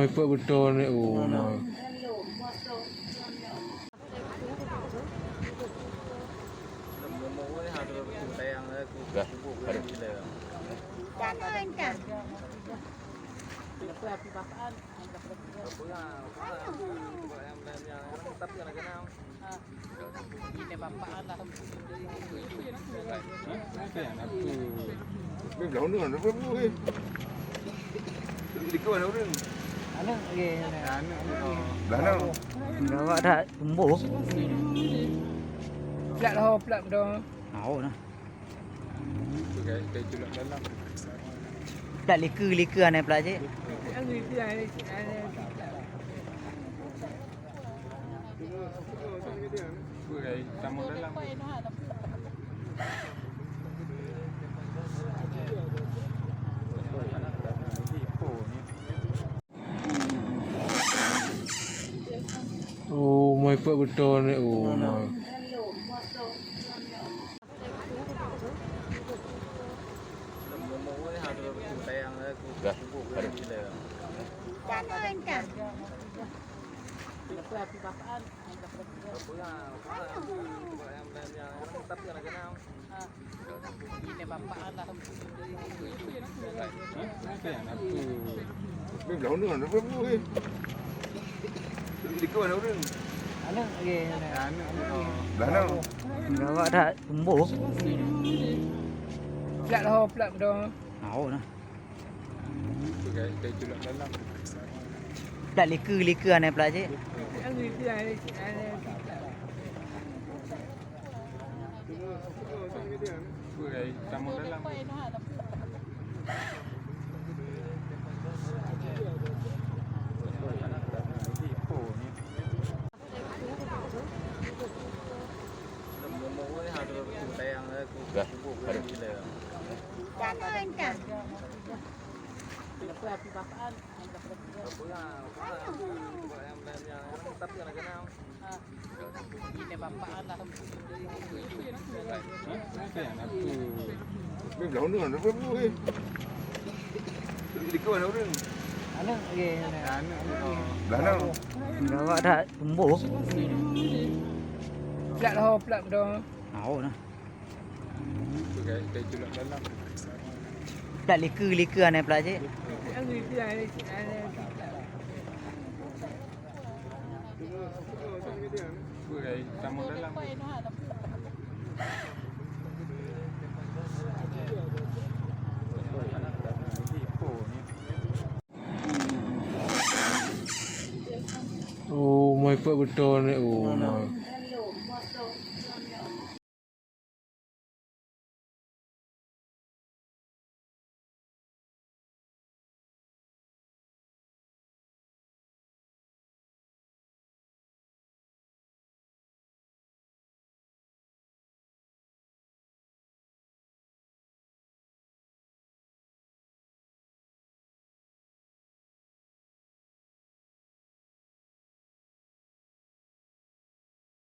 my put betul ni. Oh my. Gawak dah tumbuh. Plat dah, plat dah. Mau nah. Kayak julak dalam. Plat lika aneh plat je. Kayak tamu dalam. Oh my put betul ni. Oh my. Gawak dah tumbuh. Plat dah, plat dah. Mau nah. Kayak julak dalam. Plat lika aneh plat je. Kayak tamu dalam. Gawak dah tumbuh. Plat dah, plat dah. Mau nah. Kayak julak dalam. Plat lika aneh plat je. Kayak tamu dalam. Oh my put betul ni. Oh my.